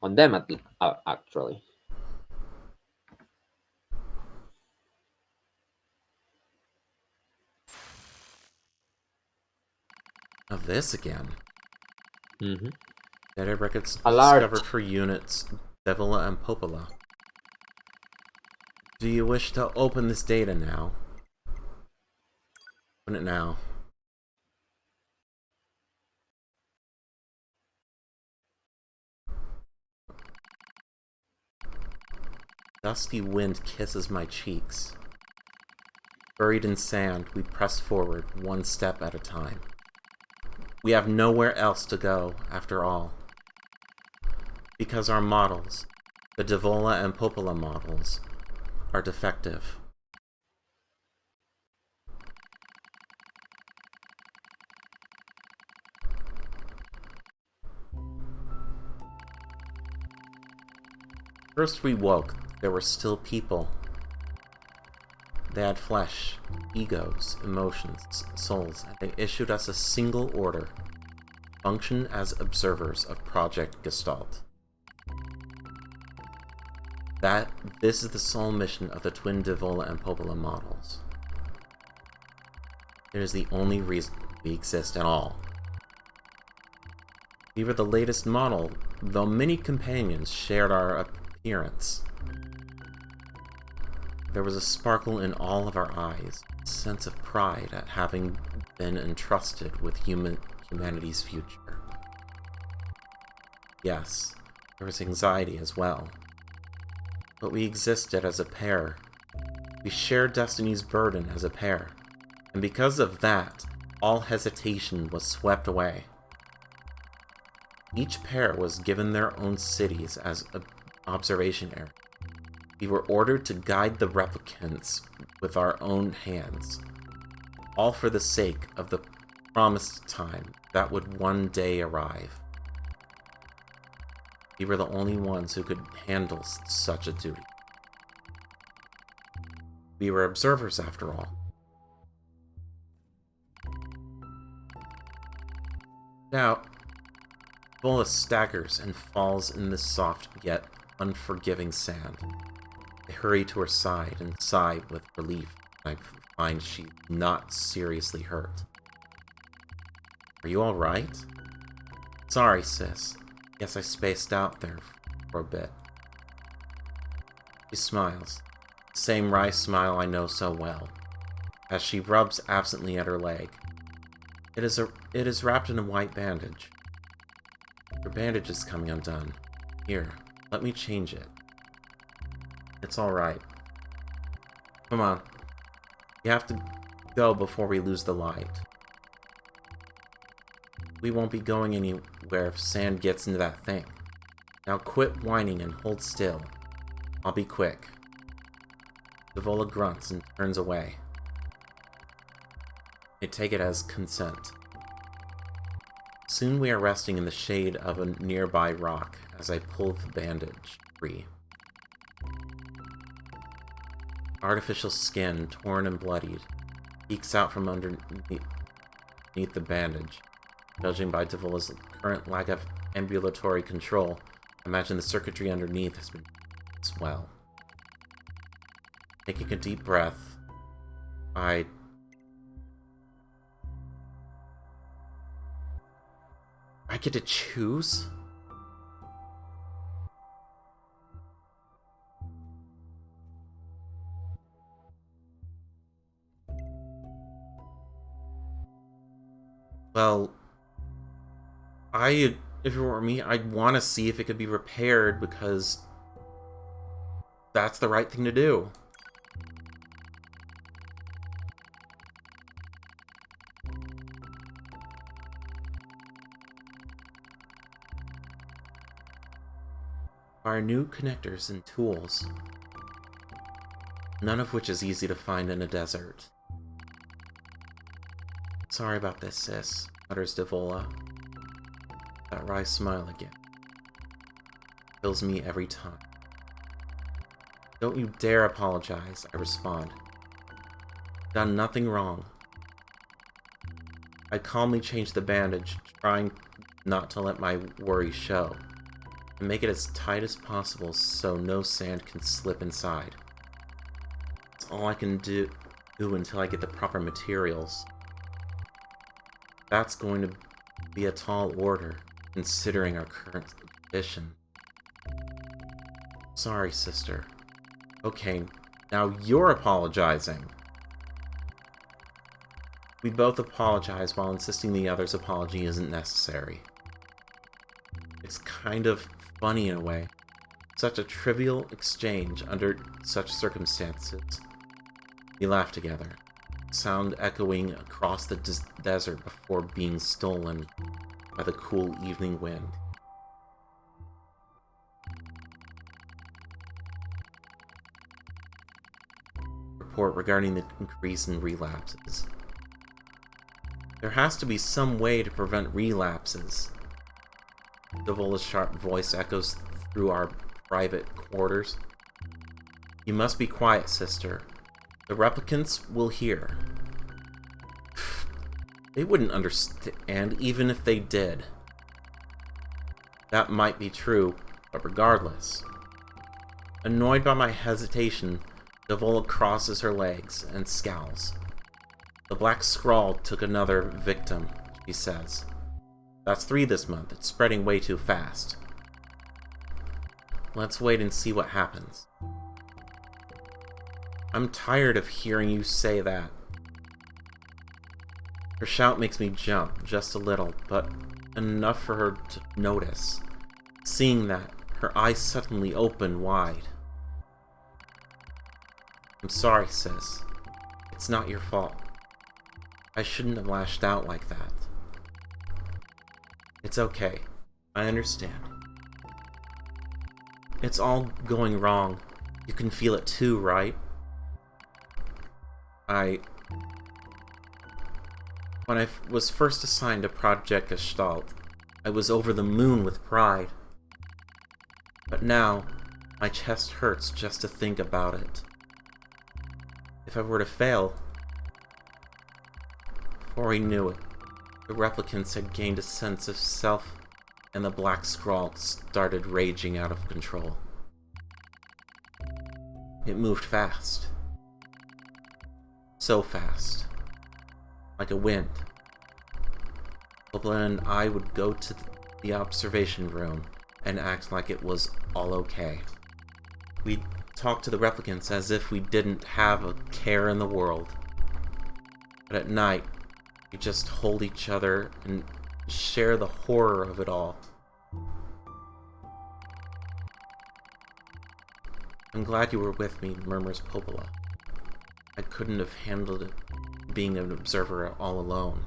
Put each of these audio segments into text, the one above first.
On them, actually. Of this again. Mm-hmm. Data records Alert! discovered for units Devola and Popola. Do you wish to open this data now? Open it now. Dusty wind kisses my cheeks. Buried in sand, we press forward, one step at a time. We have nowhere else to go, after all. Because our models, the Devola and Popola models, are defective. First we woke, there were still people. They had flesh, egos, emotions, souls, and they issued us a single order: function as observers of Project Gestalt. This is the sole mission of the twin Devola and Popola models. It is the only reason we exist at all. We were the latest model, though many companions shared our appearance. There was a sparkle in all of our eyes, a sense of pride at having been entrusted with humanity's future. Yes, there was anxiety as well. But we existed as a pair. We shared destiny's burden as a pair. And because of that, all hesitation was swept away. Each pair was given their own cities as an observation area. We were ordered to guide the replicants with our own hands, all for the sake of the promised time that would one day arrive. We were the only ones who could handle such a duty. We were observers, after all. Now, Devola staggers and falls in the soft yet unforgiving sand. I hurry to her side and sigh with relief. I find she's not seriously hurt. Are you alright? Sorry, sis. Guess I spaced out there for a bit. She smiles. Same wry smile I know so well, as she rubs absently at her leg. It is wrapped in a white bandage. Her bandage is coming undone. Here, let me change it. It's alright. Come on. We have to go before we lose the light. We won't be going anywhere if sand gets into that thing. Now quit whining and hold still. I'll be quick. Devola grunts and turns away. I take it as consent. Soon we are resting in the shade of a nearby rock as I pull the bandage free. Artificial skin, torn and bloodied, peeks out from underneath the bandage. Judging by Devola's current lack of ambulatory control, I imagine the circuitry underneath has been as well. Taking a deep breath, I get to choose? Well, if it were me, I'd want to see if it could be repaired because that's the right thing to do. Our new connectors and tools, none of which is easy to find in a desert. Sorry about this, sis, mutters Devola. That wry smile again. Kills me every time. Don't you dare apologize, I respond. Done nothing wrong. I calmly change the bandage, trying not to let my worry show. and make it as tight as possible so no sand can slip inside. That's all I can do until I get the proper materials. That's going to be a tall order, considering our current condition. Sorry, sister. Okay, now you're apologizing. We both apologize while insisting the other's apology isn't necessary. It's kind of funny in a way. Such a trivial exchange under such circumstances. We laugh together, sound echoing across the desert before being stolen by the cool evening wind. Report regarding the increase in relapses. There has to be some way to prevent relapses. Devola's sharp voice echoes through our private quarters. You must be quiet, sister. The replicants will hear. They wouldn't understand even if they did. That might be true, but regardless. Annoyed by my hesitation, Devola crosses her legs and scowls. The black scrawl took another victim, she says. That's 3 this month. It's spreading way too fast. Let's wait and see what happens. I'm tired of hearing you say that. Her shout makes me jump, just a little, but enough for her to notice. Seeing that, her eyes suddenly open wide. I'm sorry, sis. It's not your fault. I shouldn't have lashed out like that. It's okay. I understand. It's all going wrong. You can feel it too, right? When I was first assigned to Project Gestalt, I was over the moon with pride. But now, my chest hurts just to think about it. If I were to fail... Before we knew it, the replicants had gained a sense of self, and the black scrawl started raging out of control. It moved fast. So fast. Like a wind. Popola and I would go to the observation room and act like it was all okay. We'd talk to the replicants as if we didn't have a care in the world. But at night, we just hold each other and share the horror of it all. I'm glad you were with me, murmurs Popola. I couldn't have handled it being an observer all alone.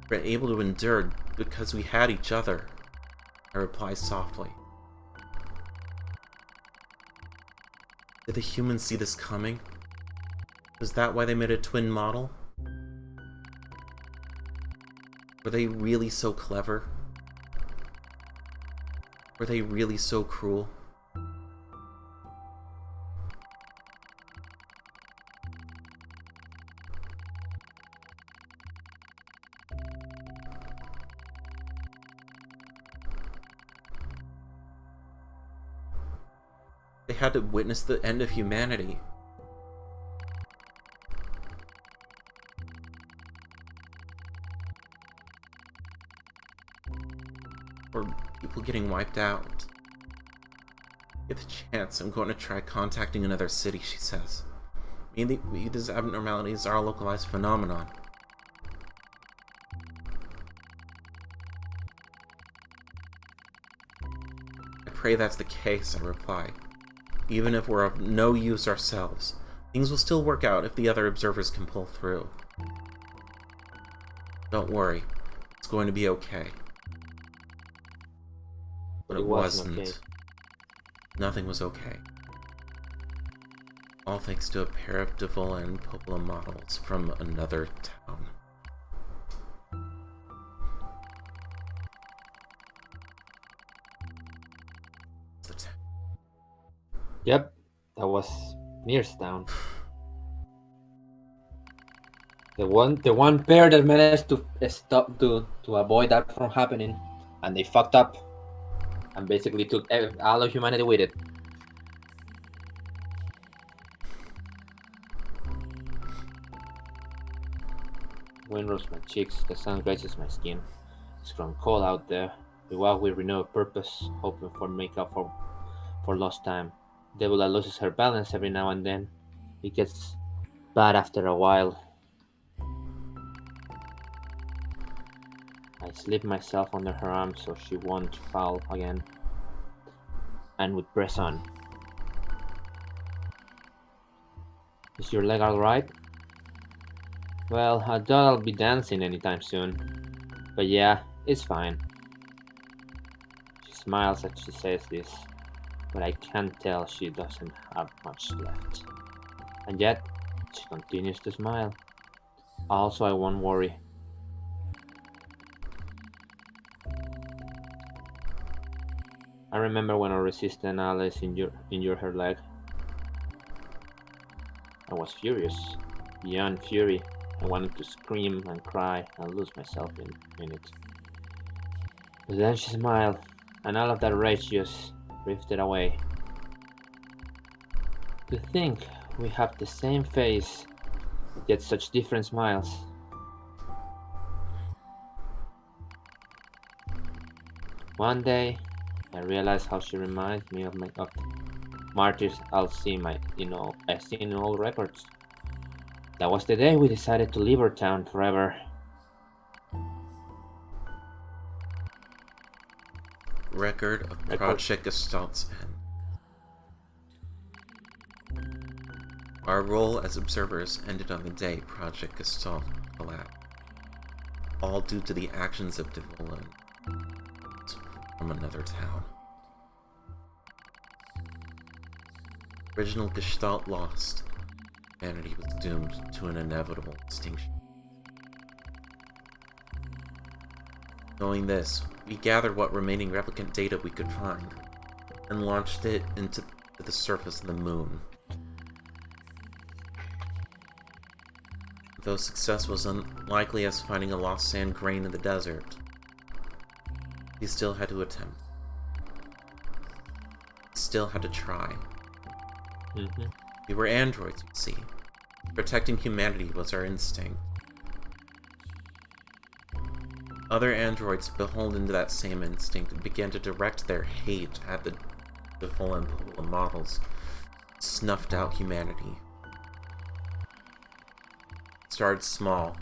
We're able to endure because we had each other, I reply softly. Did the humans see this coming? Was that why they made a twin model? Were they really so clever? Were they really so cruel? They had to witness the end of humanity. Or people getting wiped out. Get the chance, I'm going to try contacting another city, she says. These abnormalities are a localized phenomenon. I pray that's the case, I reply. Even if we're of no use ourselves, things will still work out if the other observers can pull through. Don't worry, it's going to be okay. But it wasn't. Okay. Nothing was okay. All thanks to a pair of Devola and Popola models from another town. Yep, that was NieR's town. The one pair that managed to stop to avoid that from happening And they fucked up and basically took all of humanity with it. Wind rubs my cheeks, the sun grazes my skin. It's grown cold out there. We walk with renewed purpose, hoping for make up for lost time. Devola loses her balance every now and then. It gets bad after a while. I slip myself under her arm so she won't fall again, and would press on. Is your leg alright? Well, I doubt I'll be dancing anytime soon. But yeah, it's fine. She smiles as she says this, but I can tell she doesn't have much left. And yet, she continues to smile. Also, I won't worry. I remember when our resistant allies injured her leg. I was furious, beyond fury. I wanted to scream and cry and lose myself in it. But then she smiled, and all of that rage just drifted away. To think we have the same face, yet such different smiles. One day, I realized how she reminds me of martyrs I've seen in old records. That was the day we decided to leave our town forever. Record of Project Gestalt's End. Our role as observers ended on the day Project Gestalt collapsed, all due to the actions of Devola from another town. Original Gestalt lost, humanity was doomed to an inevitable extinction. Knowing this, we gathered what remaining replicant data we could find, and launched it into the surface of the moon. Though success was unlikely as finding a lost sand grain in the desert, we still had to attempt. We still had to try. Mm-hmm. We were androids, you see. Protecting humanity was our instinct. Other androids beholden to that same instinct began to direct their hate at the Devola and Popola models, snuffed out humanity. Started small,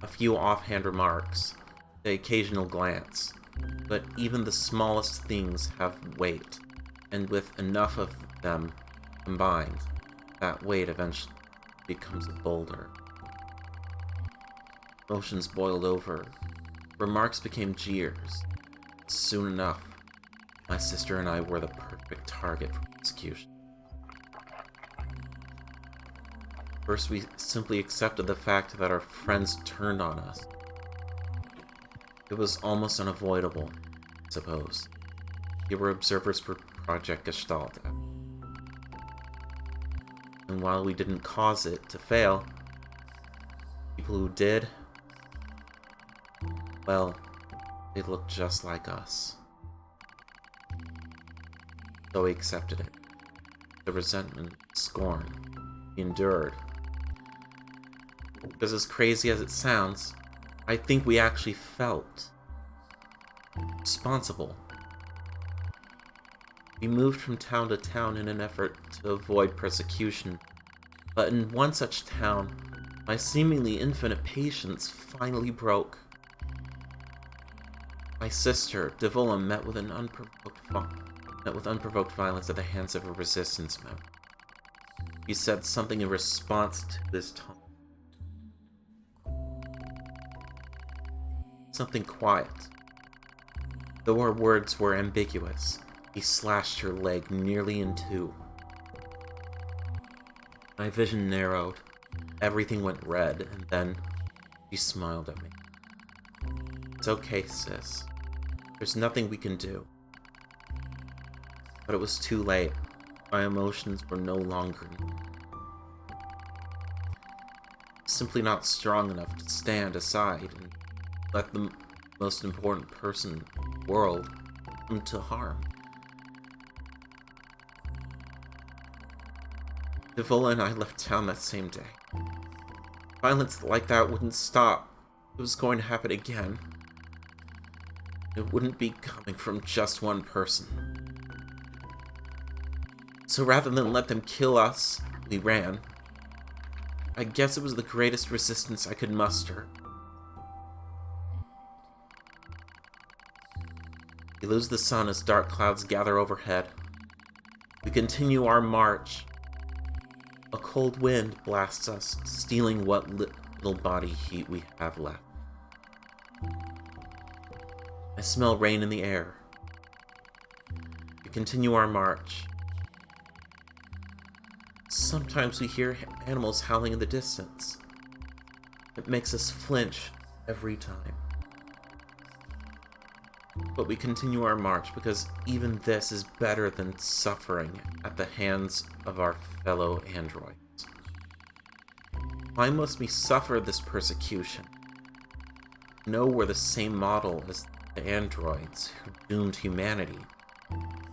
a few offhand remarks, the occasional glance, but even the smallest things have weight, and with enough of them combined, that weight eventually becomes a boulder. Emotions boiled over. Remarks became jeers. Soon enough, my sister and I were the perfect target for execution. First, we simply accepted the fact that our friends turned on us. It was almost unavoidable, I suppose. We were observers for Project Gestalt. And while we didn't cause it to fail, people who did, well, they looked just like us. So we accepted it. The resentment, scorn, we endured. Because as crazy as it sounds, I think we actually felt responsible. We moved from town to town in an effort to avoid persecution, but in one such town, my seemingly infinite patience finally broke. My sister, Devola, met with unprovoked violence at the hands of a resistance member. He said something in response to this taunt. Something quiet. Though her words were ambiguous, he slashed her leg nearly in two. My vision narrowed. Everything went red, and then she smiled at me. It's okay, sis. There's nothing we can do. But it was too late. My emotions were no longer simply not strong enough to stand aside and let the most important person world come to harm. Devola and I left town that same day. Violence like that wouldn't stop. It was going to happen again. It wouldn't be coming from just one person. So rather than let them kill us, we ran. I guess it was the greatest resistance I could muster. We lose the sun as dark clouds gather overhead. We continue our march. A cold wind blasts us, stealing what little body heat we have left. I smell rain in the air. We continue our march. Sometimes we hear animals howling in the distance. It makes us flinch every time. But we continue our march because even this is better than suffering at the hands of our fellow androids. Why must we suffer this persecution? No, we're the same model as the androids who doomed humanity.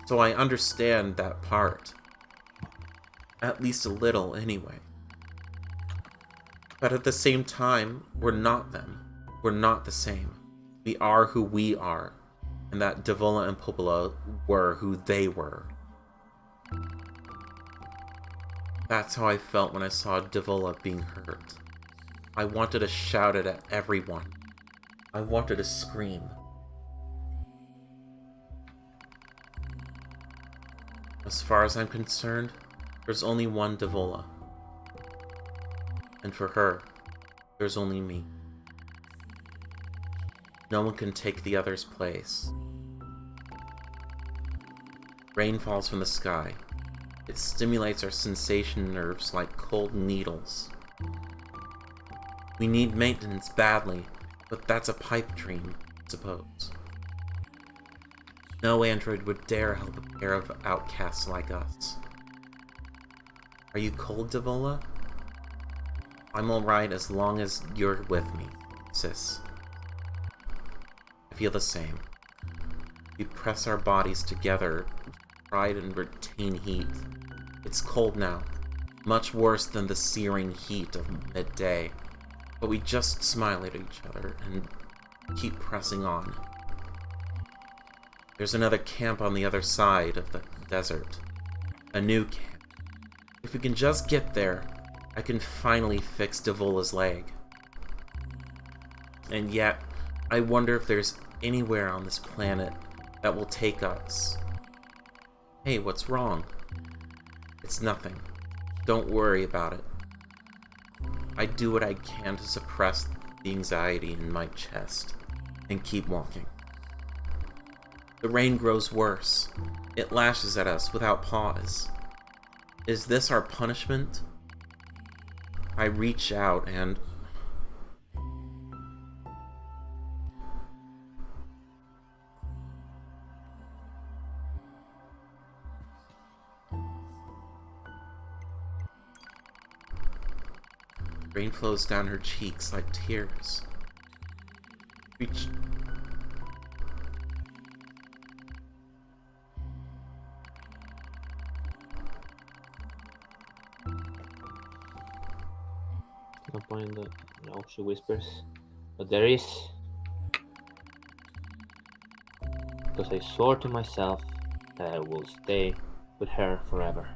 So I understand that part. At least a little, anyway. But at the same time, we're not them. We're not the same. We are who we are. And that Devola and Popola were who they were. That's how I felt when I saw Devola being hurt. I wanted to shout it at everyone. I wanted to scream. As far as I'm concerned, there's only one Devola. And for her, there's only me. No one can take the other's place. Rain falls from the sky. It stimulates our sensation nerves like cold needles. We need maintenance badly, but that's a pipe dream, I suppose. No android would dare help a pair of outcasts like us. Are you cold, Devola? I'm alright as long as you're with me, sis. I feel the same. We press our bodies together, try and retain heat. It's cold now, much worse than the searing heat of midday, but we just smile at each other and keep pressing on. There's another camp on the other side of the desert. A new camp. If we can just get there, I can finally fix Devola's leg. And yet, I wonder if there's anywhere on this planet that will take us. Hey, what's wrong? It's nothing. Don't worry about it. I do what I can to suppress the anxiety in my chest and keep walking. The rain grows worse. It lashes at us without pause. Is this our punishment? I reach out and... rain flows down her cheeks like tears. Reach... No point in the... No, she whispers. But there is. Because I swore to myself that I will stay with her forever.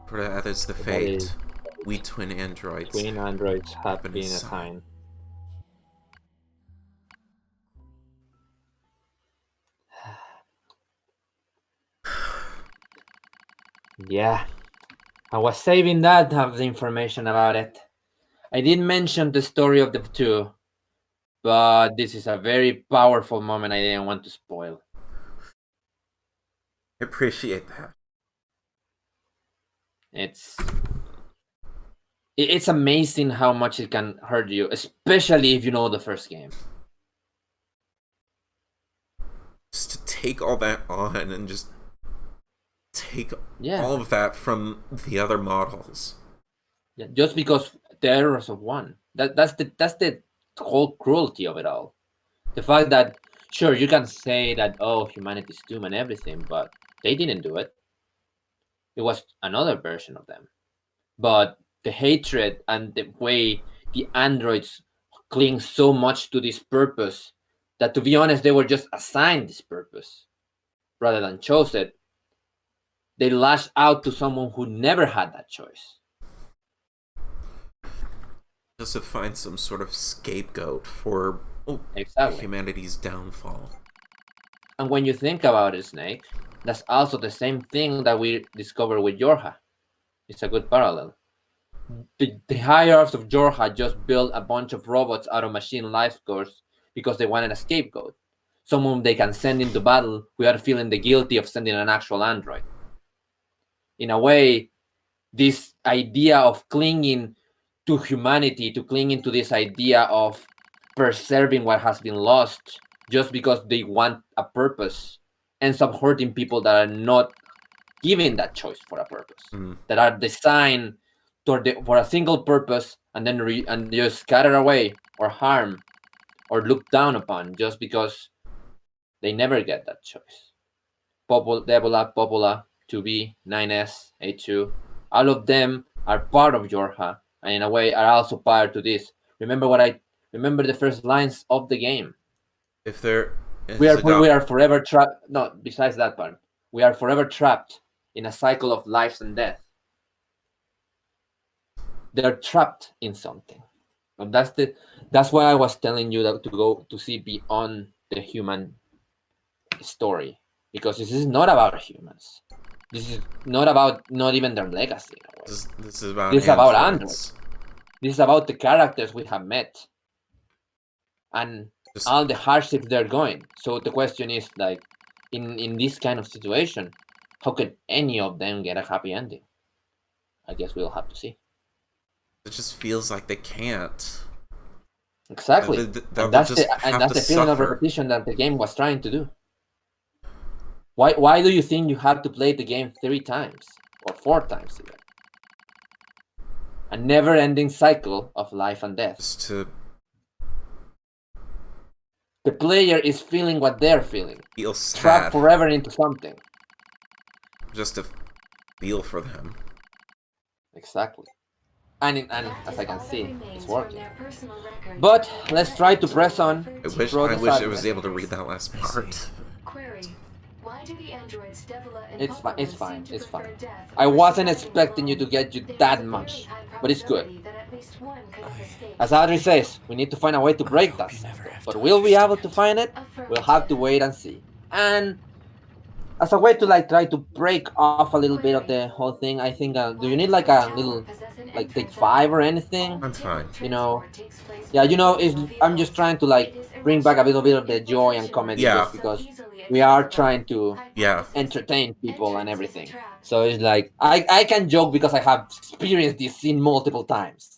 For that is the fate we twin androids have been assigned. Yeah, I was saving that to have the information about it. I did mention the story of the two, but this is a very powerful moment I didn't want to spoil. I appreciate that. It's amazing how much it can hurt you, especially if you know the first game. Just to take all that on and just take all of that from the other models. Yeah, just because the errors of one. That's the whole cruelty of it all. The fact that, sure, you can say that, oh, humanity's doomed and everything, but they didn't do it. It was another version of them. But the hatred and the way the androids cling so much to this purpose that, to be honest, they were just assigned this purpose rather than chose it. They lash out to someone who never had that choice. Just to find some sort of scapegoat for Exactly. humanity's downfall. And when you think about it, Snake, that's also the same thing that we discovered with Yorha. It's a good parallel. The higher ups of Yorha just built a bunch of robots out of machine life force because they wanted a scapegoat. Someone they can send into battle without feeling the guilty of sending an actual android. In a way, this idea of clinging to humanity, to clinging to this idea of preserving what has been lost just because they want a purpose, ends up hurting people that are not given that choice for a purpose, that are designed for a single purpose and then and just scatter away or harm or looked down upon just because they never get that choice. Devola, Popola, 2B, 9S, A2, all of them are part of Yorha, and in a way are also part to this. Remember the first lines of the game. If there is We are forever trapped. No, besides that part, we are forever trapped in a cycle of lives and death. They're trapped in something. And that's why I was telling you that to go to see beyond the human story, because this is not about humans. This is not about not even their legacy. This is about this is about androids. androids. This is about the characters we have met and all the hardships they're going. So the question is, like, in this kind of situation, how can any of them get a happy ending? I guess we'll have to see. It just feels like they can't. Exactly, and that's the feeling of repetition that the game was trying to do. Why do you think you have to play the game 3 times or 4 times even? A never-ending cycle of life and death. Just to the player is feeling what they're feeling. Feel sad. Trapped forever into something. Just to feel for them. Exactly. And as I can see, it's working. But let's try to press on. I wish I was able to read that last part. Why do the androids Devola and It's fine. Popola It's fine. seem to It's fine. prefer death I over wasn't surviving expecting you alone? to get you There's that a much, very high but it's good. probability that at least one could have escaped. As Audrey says, we need to find a way to break that cycle. But will we be able to find it? We'll have to wait and see. And as a way to like try to break off a little bit of the whole thing, I think, do you need like a little, like take 5 or anything? I'm fine. You know, yeah, you know, I'm just trying to like bring back a little bit of the joy and comedy, just because we are trying to entertain people and everything. So it's like I can joke because I have experienced this scene multiple times.